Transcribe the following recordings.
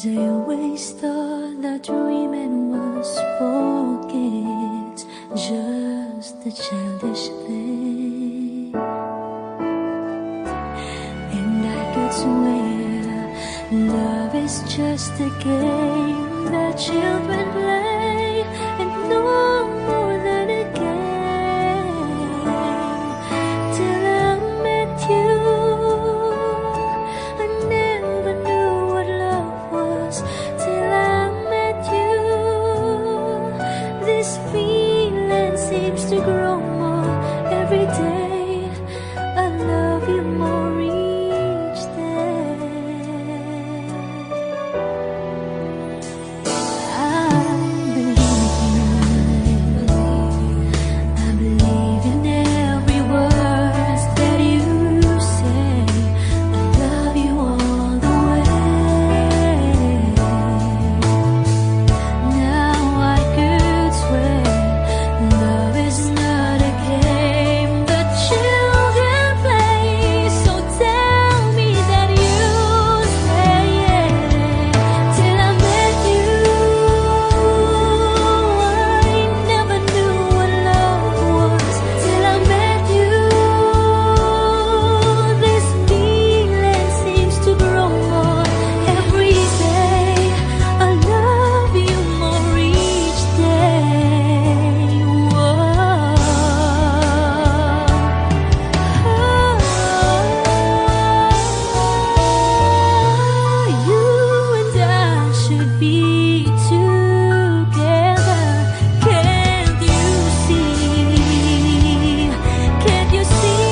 I always thought that dreaming was for kids, just a childish thing. And I could swear love is just a game that children play, and no more than a game. Till I met you, I never knew what love was. Till I met you, this feeling seems to grow more every day. I love you more each day. I believe in every word that you say. I love you all the way. Now I could swear love is not a game that children play. So tell me that you stay. Till I met you, I never knew what love was. Till I met you, this feeling seems to grow more every day. I love you more each day. Whoa. You and I should be together. Can't you see? Can't you see?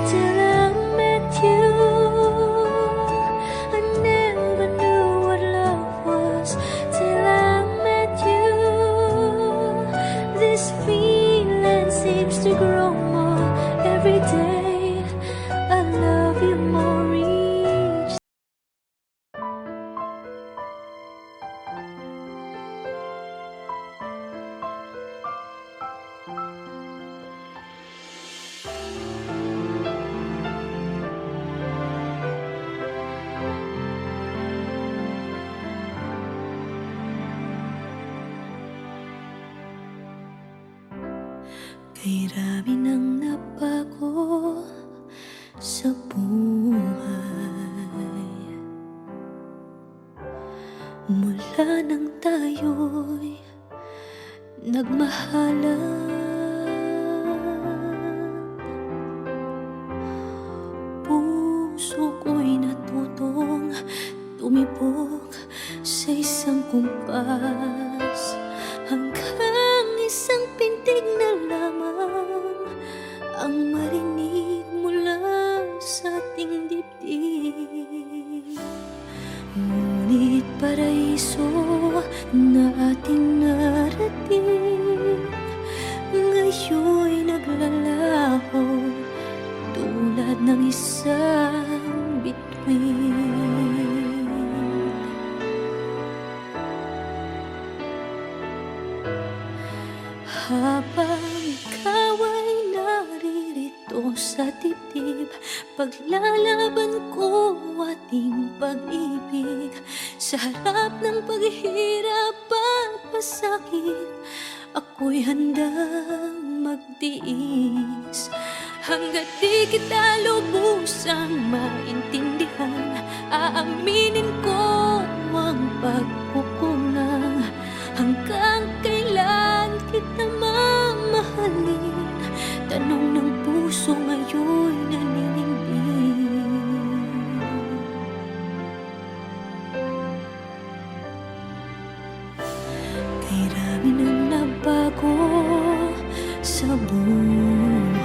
Till I met you, I never knew what love was. Till I met you, this feeling seems to grow more every day. I love you more each Kay rami nang nabago sa buhay, mula nang tayo'y nagmahalan. Puso ko'y natutong tumibok sa isang kumpas, hanggang isang pintig na lamang ang marinig mula sa ating dibdib. Ngunit paraiso na ating narating, ngayon'y naglalaho tulad ng isang bituin. Paglalaban ko ating pag-ibig sa harap ng paghihirap at pasakit. Ako'y handang magtiis hanggat di kita lubusang maintindihan. Aaminin ko ang pagkukulang. Hanggang kailan kita mamahalin? Tanong ng puso ngayon'y naninindig. Kay rami nang nabago sa buhay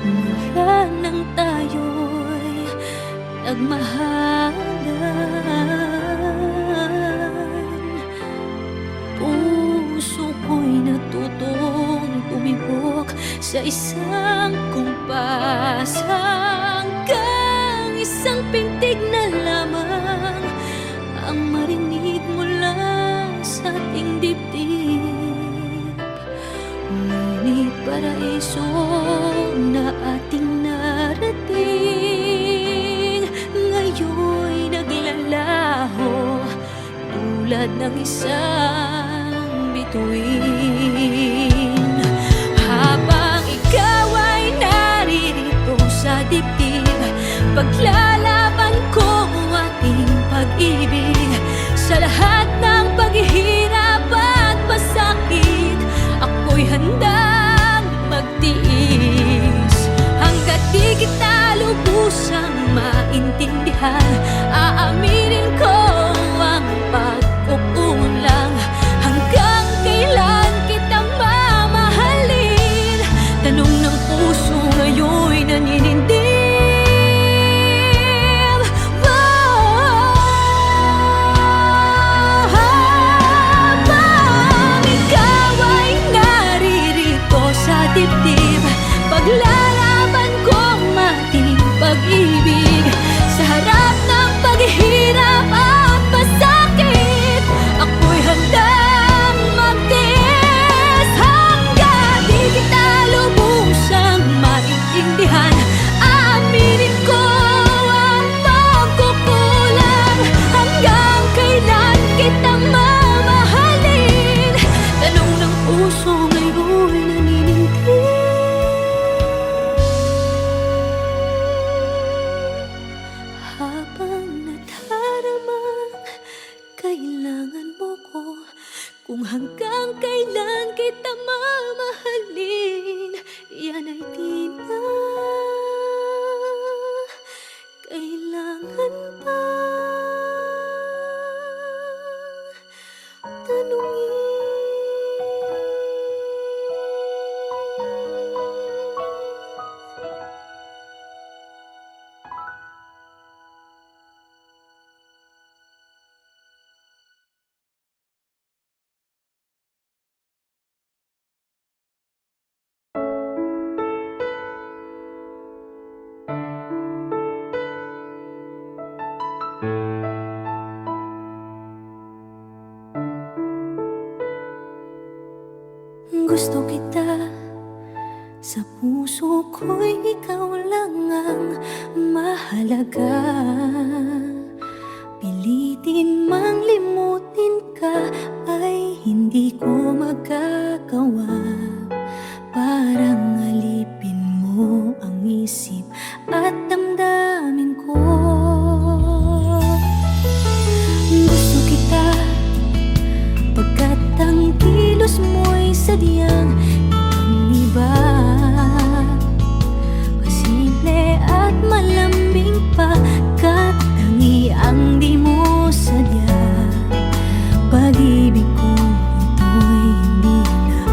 mula nang tayo'y nagmahalan. Puso ko'y natutong tumibok sa isang kumpas hanggang isang pintig na lamang ang marinig mula sa ating dibdib. Ngunit paraiso na ating narating ngayon'y naglalaho tulad ng isang bituin. Habang ikaw ay naririto sa dibdib, paglalaban ko ating pag-ibig sa lahat ng paghihirap at pasakit. Ako'y handang magtiis hanggat di kita lubusang maintindihan. Aaminin ko ang pagkukulang. Hanggang kailan kita mamahalin? Tanong ng puso ngayon'y naninindig. Habang ikaw ay naririto sa dibdib, paglalaban ko ating pag-ibig sa harap ng paghihirap at pasakit. Ako'y handang magtiis hanggang di kita lubusang maintindihan. Aaminin ko ang pagkukulang. Hanggang kailan kita mamahalin? Tanong ng puso ngayon'y naninindig. Habang nadaramang kailangan mo ko, kung hanggang kailan kita mamahalin, yan ay di na kailangan pa tanungin. Gusto kita, sa puso ko'y ikaw lang ang mahalaga. Pilitin mang limutin ka ay hindi ko magagawa. Parang alipin mo ang isip at damdamin ko. Gusto kita pagkat ang kilos mo'y sadyang ibang-iba. Pasimple at malambing pagkat tangi ang di mo sadya. Pag-ibig ko ito'y hindi na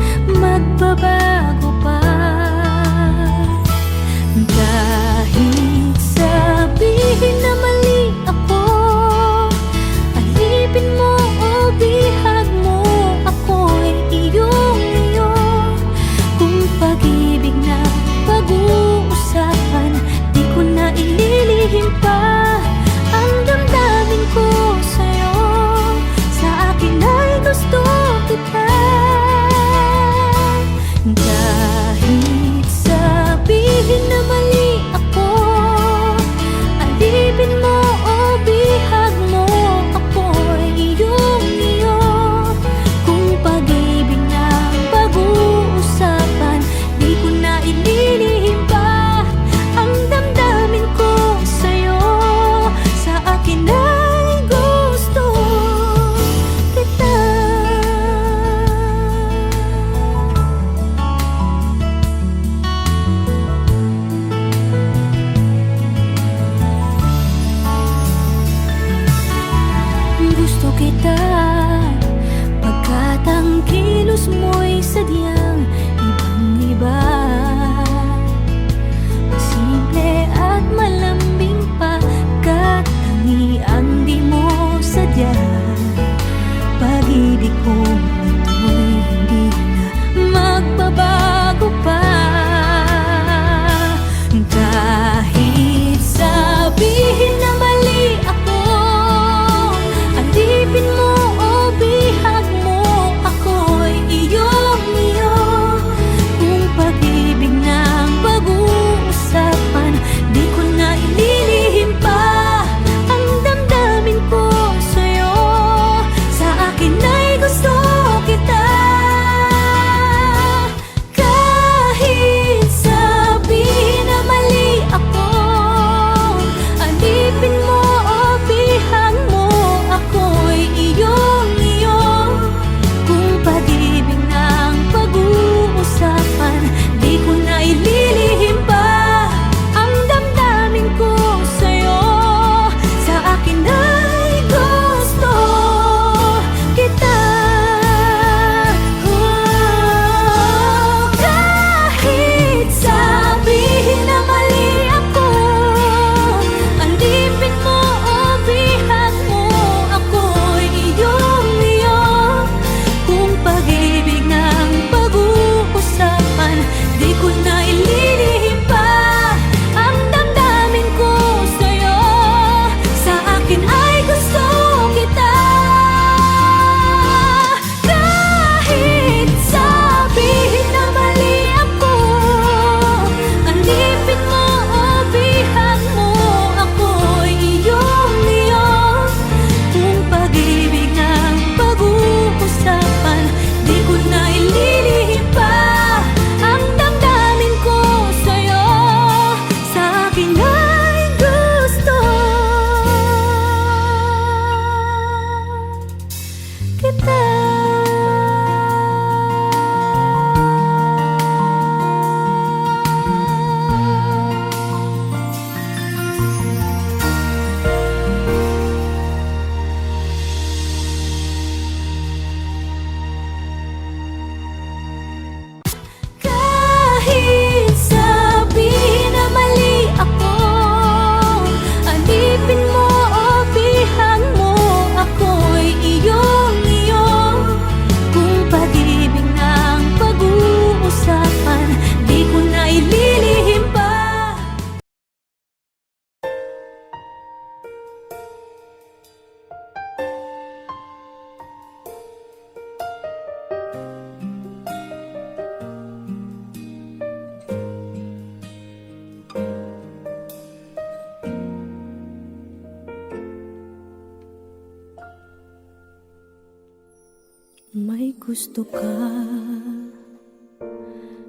gusto ka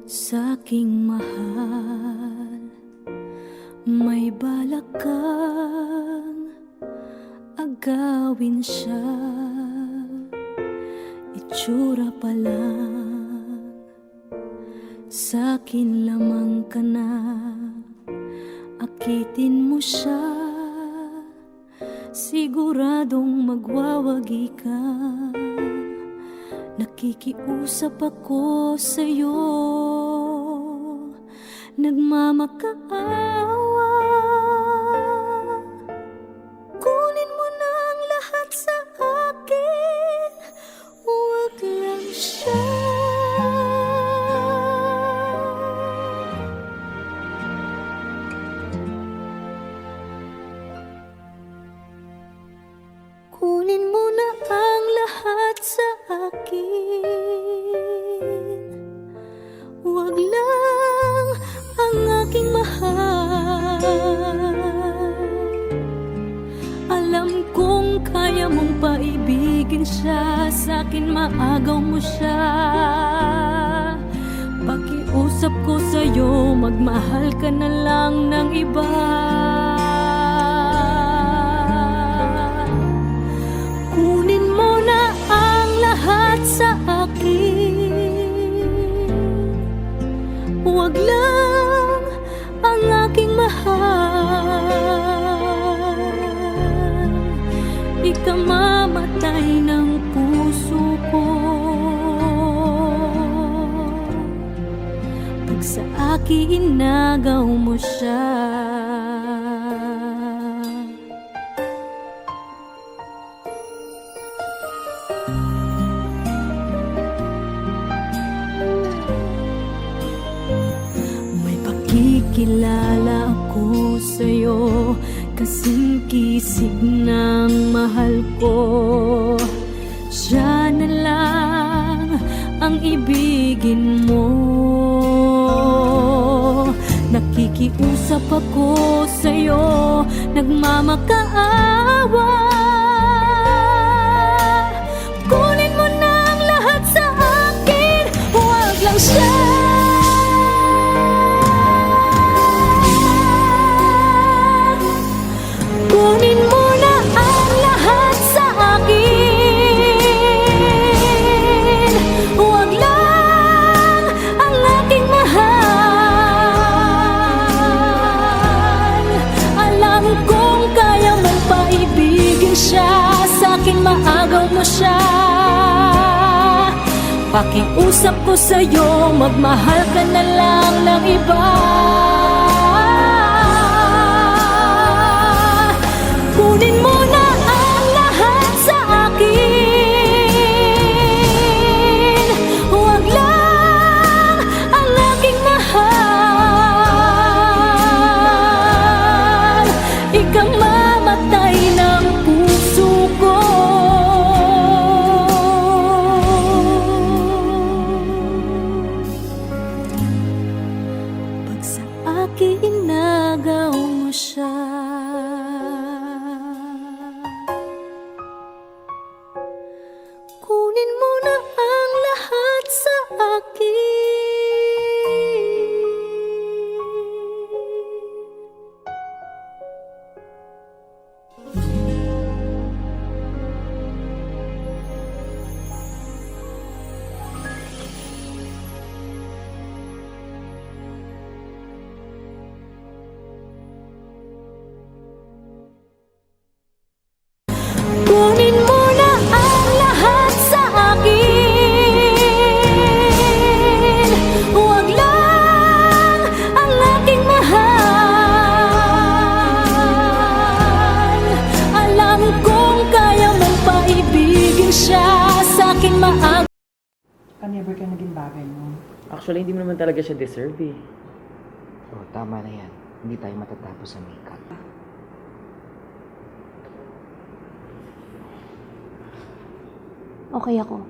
sa'king mahal, may balak kang agawin siya. Itsura pa lang, sa'kin lamang ka na. Akitin mo siya, siguradong magwawagi ka. Nakikiusap ako sa'yo, nagmamakaawa. Kunin mo na ang lahat sa akin, huwag lang siya. Kunin mo na ang lahat sa akin, huwag lang ang aking mahal. Alam kong kaya mong paibigin siya, sa'kin maagaw mo siya. Pakiusap ko sa'yo, magmahal ka na lang ng iba. Kunin mo na ang lahat sa akin, huwag lang ang aking mahal. Ikamamatay ng puso ko pag sa akin inagaw mo siya. Kilala ako sa'yo, kasing kisig ng mahal ko. Siya na lang ang ibigin mo. Nakikiusap ako sa'yo, nagmamakaawa. Kunin mo na ang lahat sa akin, huwag lang siya. Kunin mo na ang lahat sa akin, huwag lang ang aking mahal. Alam kong kaya mong paibigin siya, sa'kin maagaw mo siya. Pakiusap ko sa'yo, magmahal ka na lang ng iba. Kunin mo na ang lahat sa akin, huwag lang ang aking mahal. Ikamamatay ng puso ko pag sa akin inagaw mo siya. Kunin mo na ang lahat sa akin. Kunin mo na ang lahat sa akin, huwag lang ang aking mahal. Alam kong kaya mong paibigin siya, sa'kin maagaw. Never ka naging bagay mo. Actually, hindi mo naman talaga siya deserve eh. Oh, tama na yan. Hindi tayo matatapos sa makeup. Okay ako.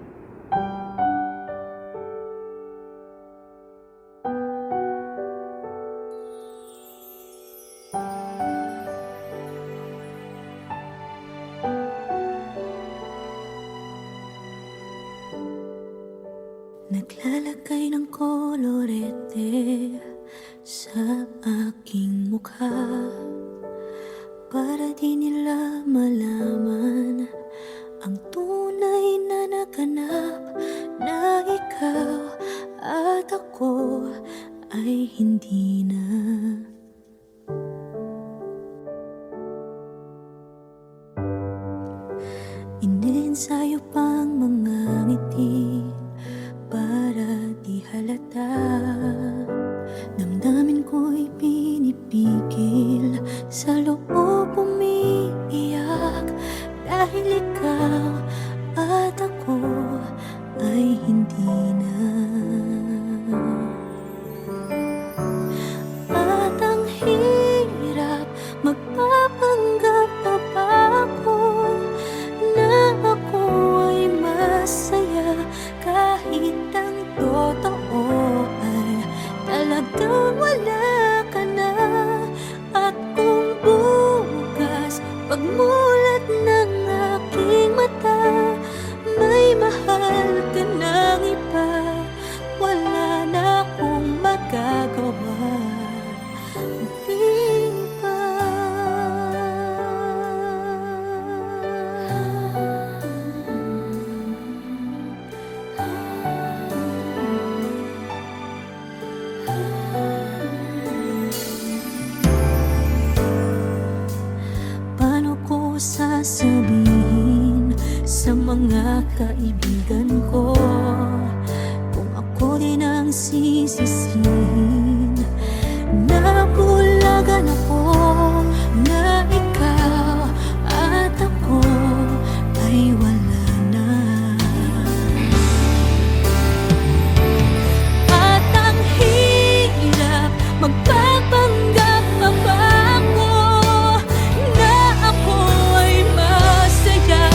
Naglalagay ng kolorete sa aking mukha para di nila malaman ang tunay na naganap, na ikaw at ako ay hindi na. Inensayo pang mga ngiti para di halata. Damdamin ko'y pinipigil, sa loob umiiyak, dahil ikaw at ako ay hindi na. At ang hirap, magpapanggap pa ba ako na ako ay masaya, kahit ang totoo ay talagang wala ka na. At kung bukas pagmulat ng aking mata, may mahal ka ng iba, wala na akong magagawa. Di ba? Paano ko sasabihin sa mga kaibigan ko kung ako din ang sisisihin? Nabulagan ako na ikaw at ako ay wala na. At ang hirap, magpapanggap pa ba ako na ako ay masaya,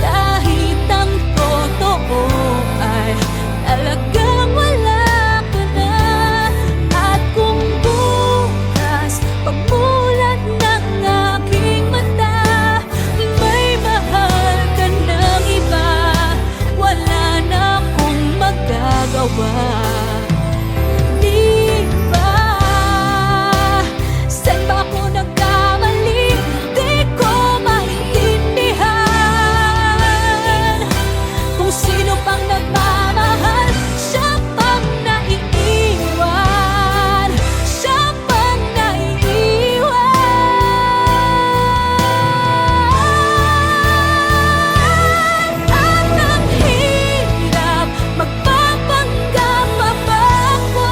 kahit ang totoo ay talagang wala ka na. At kung bukas pagmulat ng aking mata, may mahal ka ng iba, wala na akong magagawa. Di ba? Saan ba ako nagkamali? Di ko maintindihan. Kung sino pang nagmamahal, siya pang naiiwan, siya pang naiiwan. At ang hirap, magpapanggap pa ba ako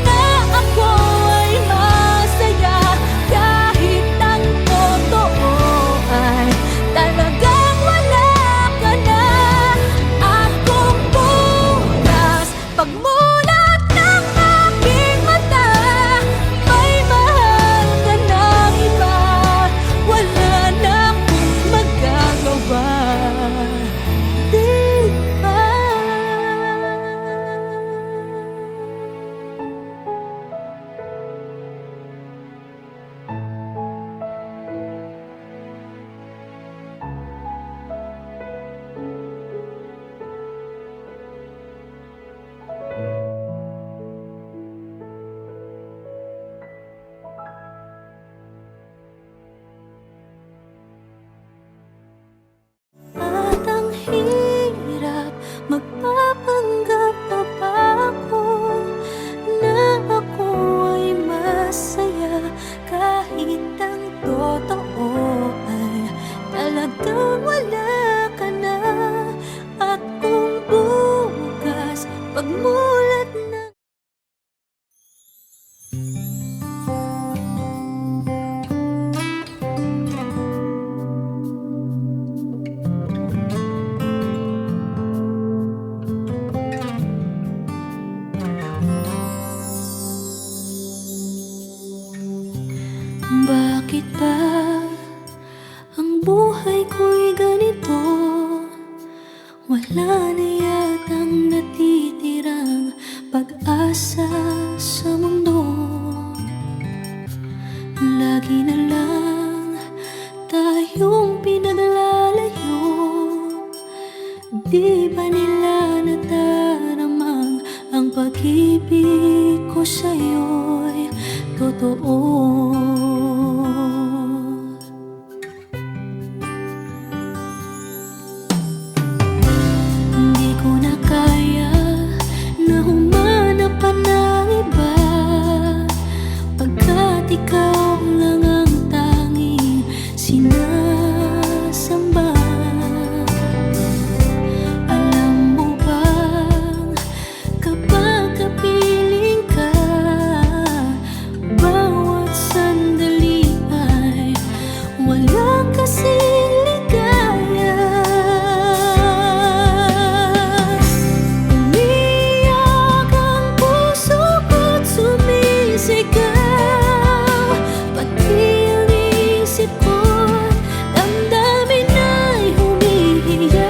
na ako ay masaya, kahit ang totoo ay talagang wala ka na. At kung bukas pagmulat ng aking mata, may mahal ka ng iba, wala na akong magagawa. Di ba? At ang hirap, magpapanggap pa ba ako na ako ay masaya, kahit ang totoo ay talagang wala ka na. At kung bukas pagmulat ng bakit ba ang buhay ko'y ganito? Wala na yatang natitirang pag-ibig ko sa'yo'y totoo. Hindi ko na kaya na humanap pa ng iba, pagkat ikaw lang ang tanging sinasamba. Alam mo bang kapag kapiling ka, bawat sandali ay walang kasing ligaya. Umiyak ang puso ko't sumisigaw, pati ang isip ko't damdamin ay humihiyaw.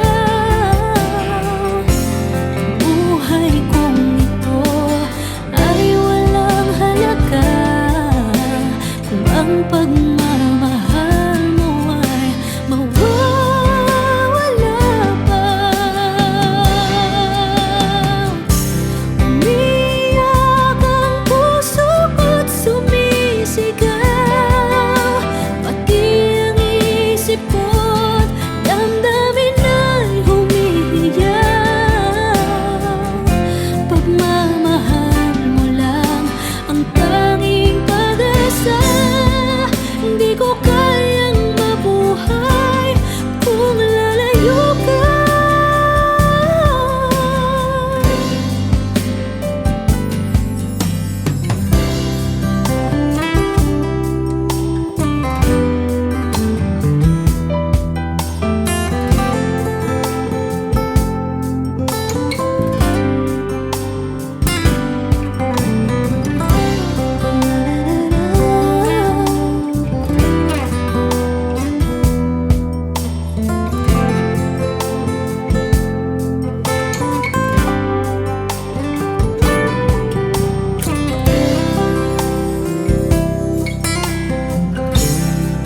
Buhay kong ito ay walang halaga kung ang pagmamahal mo ay mawawala pa. Umiyak ang puso ko't sumisigaw, pati ang isip ko't damdamin ay humihiyaw. Pagmamahal mo lang ang tanging pag-asa, hindi ko kayang mabuhay kung lalayo ka.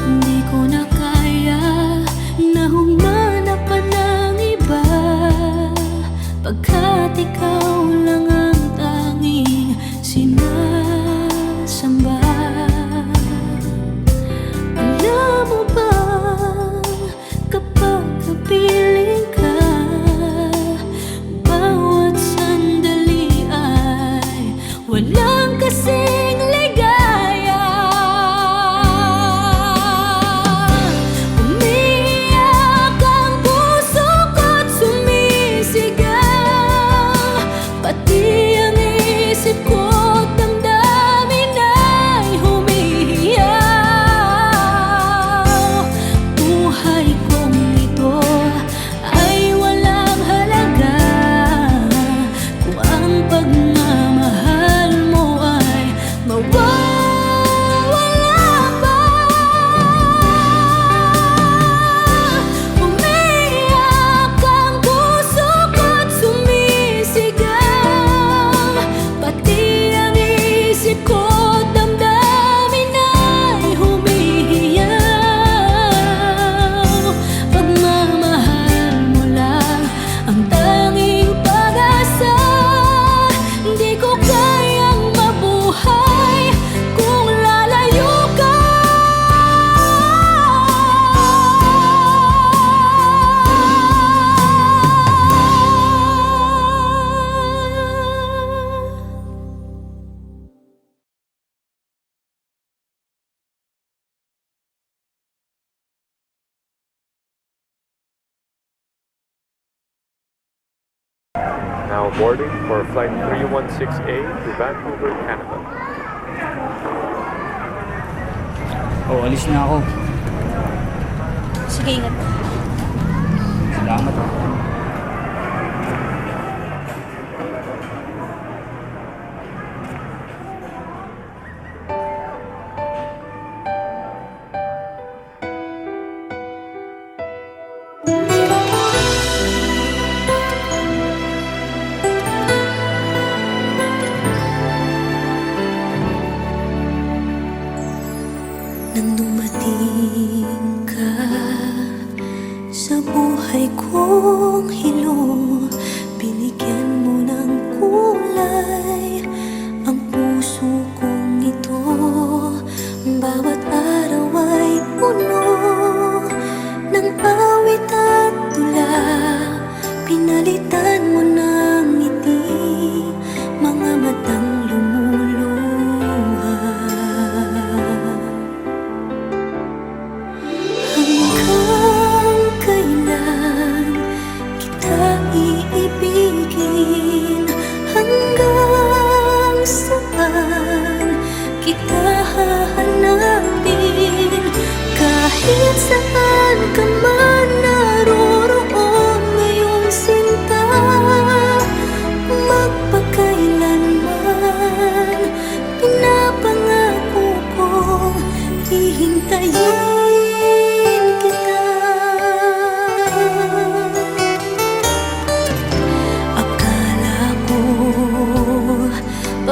Hindi ko na kaya na humanap pa ng iba, pagkat ikaw lang ang tanging sinasamba. Alam mo ba kapag kapiling ka, bawat sandali ay walang kasing ligaya. Umiyak ang puso ko't sumisigaw, pati ang isip ko't damdamin ay humihiyaw. Buhay kong ito ay walang halaga kung ang pagmamahal mo ay mawawala pa. Umiyak ang puso ko't sumisigaw, pati ang isip ko't damdamin ay humihiyaw. Pagmamahal mo lang ang tanging pag-asa, hindi ko kayang mabuhay kung lalayo ka. Now boarding for flight 316A to Vancouver, Canada. Oh, alis na ako. Sige, ingat. Salamat. Nang dumating ka sa buhay kong hilo, binigyan mo ng kulay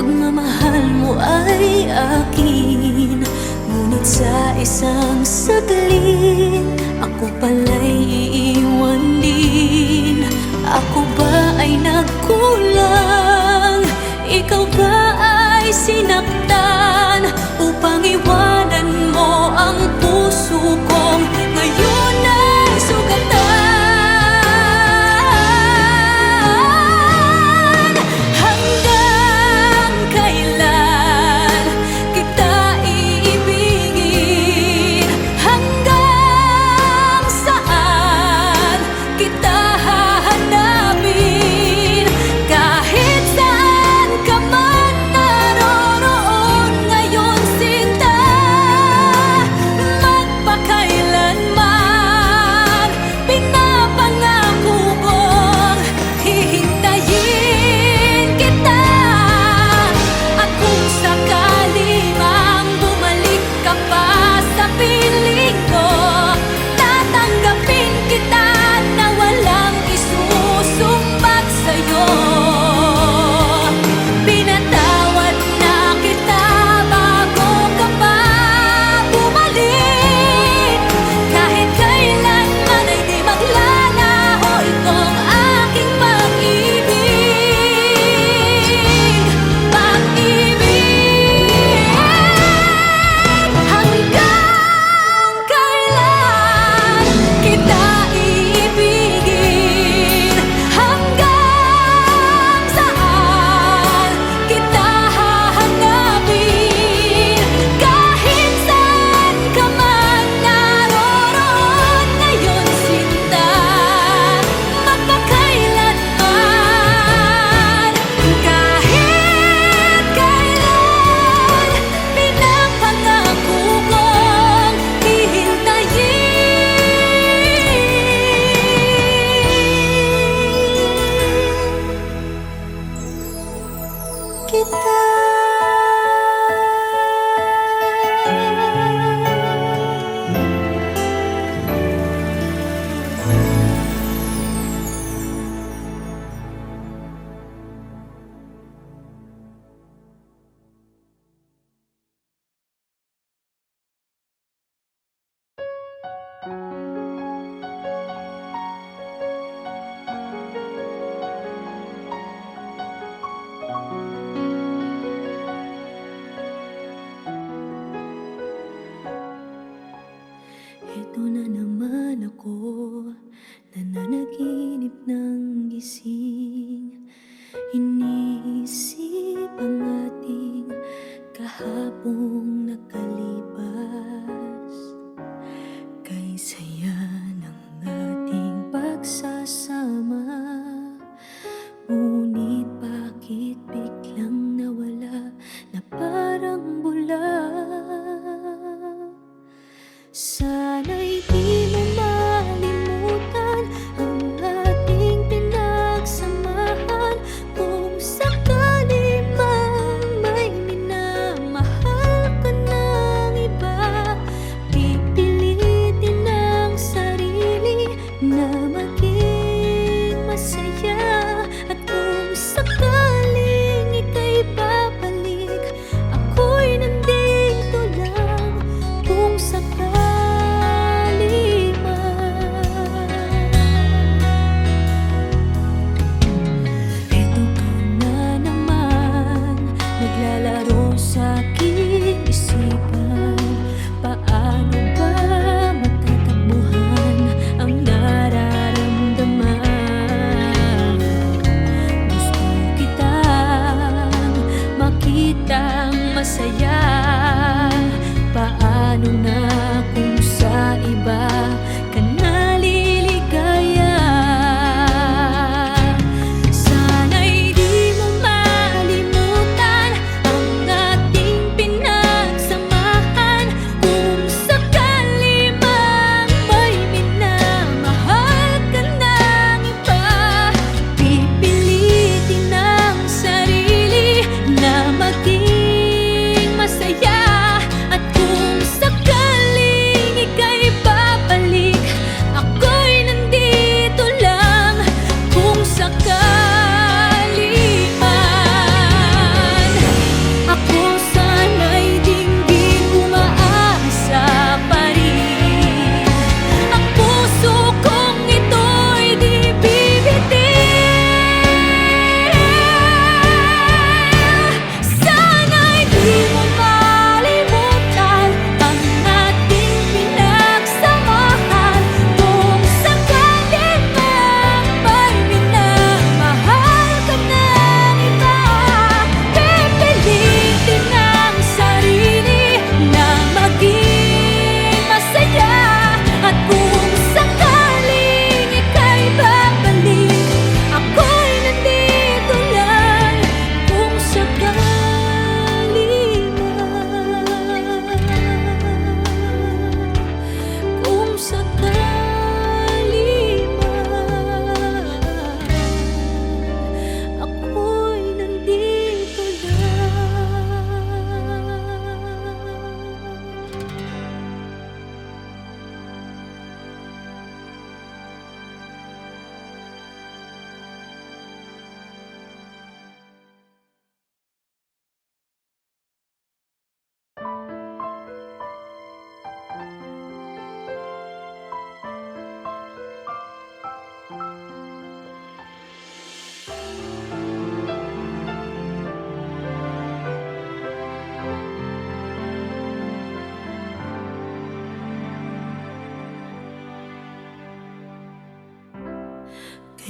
pagmamahal mo ay akin. Ngunit sa isang saglit, ako pala'y iiwan din. Ako ba ay nagkulang? Ikaw ba ay sinaktan? Upang iwanan mo ang puso kong ngayon ay sugatan. Hanggang kailan kita iibigin? Hanggang saan kita hahanapin? Kahit saan ka man naroroon ngayon, sinta, magpakailanman pinapangako kong hihintayin kita. At kung sakali mang bumalik ka pa sa piling ko, tatanggapin kita na walang isusumbat sa'yo. Pinatawad na kita bago ka pa bumalik. Kahit kailanman ay di maglalaho itong aking pag-ibig. Pag-ibig. Hanggang kailan kita iibigin? Hanggang saan kita hahanapin? Kahit saan ka man naroroon ngayon, sinta, magpakailanman. Kahit kailan pinapangako kong hihintayin kita. Ito na naman ako, nananaginip ng gising. Iniisip ang ating kahapong nakalipas. Kay saya ng ating pagsasama. Ngunit bakit biglang nawala na parang bula? Sana'y di mo malimutan ang ating pinagsamahan. Kung sakali mang may minamahal ka ng iba, pipilitin ang sarili na maging masaya. At kung sakaling ika'y babalik, ako'y nandito lang. Kung sakali eto ka na naman, naglalaro sa aking isipan. Paano ba matatakbuhan ang nararamdaman? Gusto kitang makitang masaya. Paano na kung sa iba ka naliligaya? Sana'y di mo malimutan ang ating pinagsamahan. Kung sakali mang may minamahal ka ng iba, pipilitin ang sarili na maging masaya.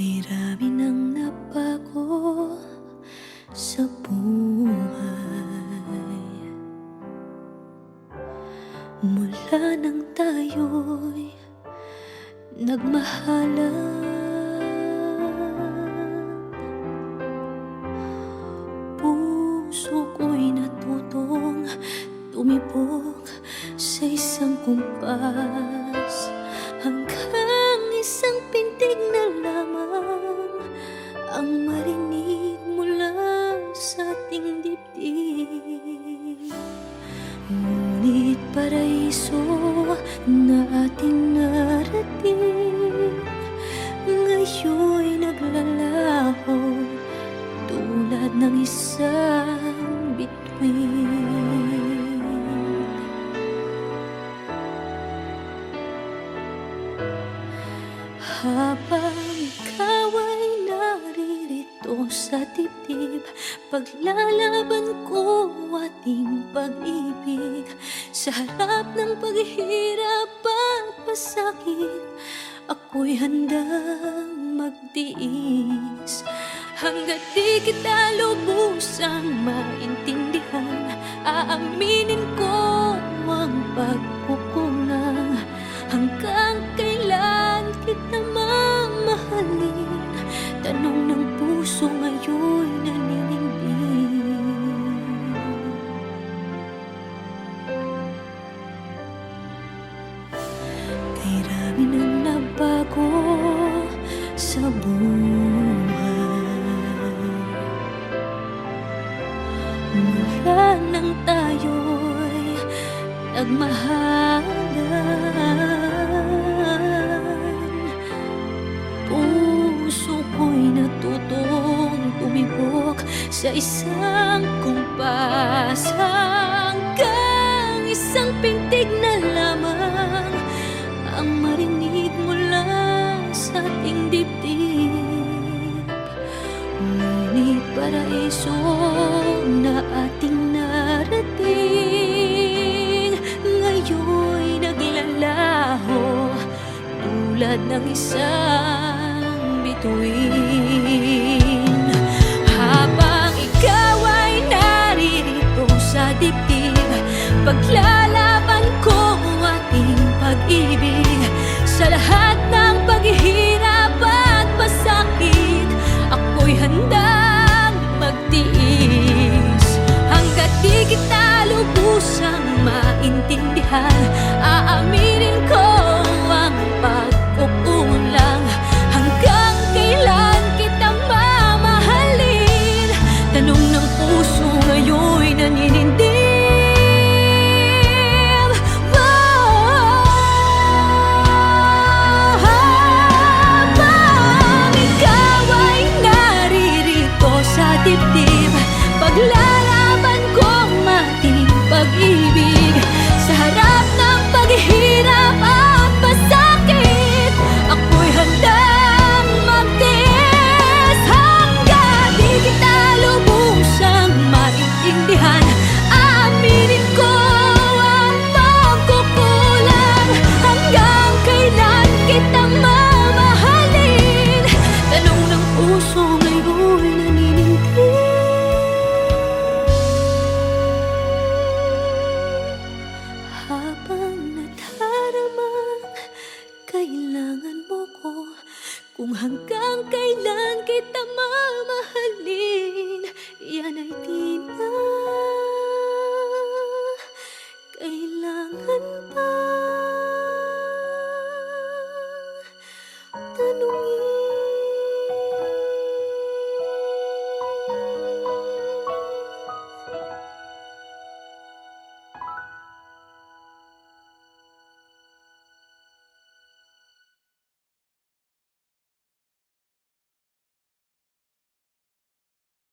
Kay rami nang nabago sa buhay mula nang tayo'y nagmahalan. Puso ko'y natutong tumibok sa isang kumpas, hanggang isang pintig na lamang ang marinig mula sa ating dibdib. Ngunit paraiso na ating narating ngayon'y naglalaho tulad ng isang bituin. Habang ikaw ay naririto sa dibdib, paglalaban ko ating pag-ibig. Sa harap ng paghihirap at pasakit, ako'y handang magtiis. Hanggat di kita lubusang maintindihan, aaminin ko ang pagkukulang. Hanggang kailan kita mamahalin? Tanong ng puso ngayon'y naninindig. Kay rami nang nabago sa buhay mula nang tayo'y nagmahalan. Puso ko'y natutong tumibok sa isang kumpas, hanggang isang pintig na lamang ang marinig mula sa ating dibdib. Ngunit paraiso na ating narating ngayon'y naglalaho tulad ng isang bituin. Habang ikaw ay naririto sa dibdib, paglalaban ko ating pag-ibig. Sa lahat ng paghihirap at pasakit, ako'y handang magtiis. Hanggat di kita lubusang maintindihan, aaminin ko ang pagkukulang. Hanggang kailan kita mamahalin? Tanong ng puso ngayon'y naninindig. Habang ikaw ay naririto sa dibdib, paglalaban ko ating pag-ibig. Sa harap ng paghihirap at pasakit, ako'y handang magtiis. Hanggang di kita lubusang maintindihan, aaminin ko ang pagkukulang. Hanggang kailan kita mamahalin? Tanong ng puso ngayon'y naninindig. Habang nadaramang kailangan mo ko, kung hanggang kailan kita mamahalin, yan ay di na kailangan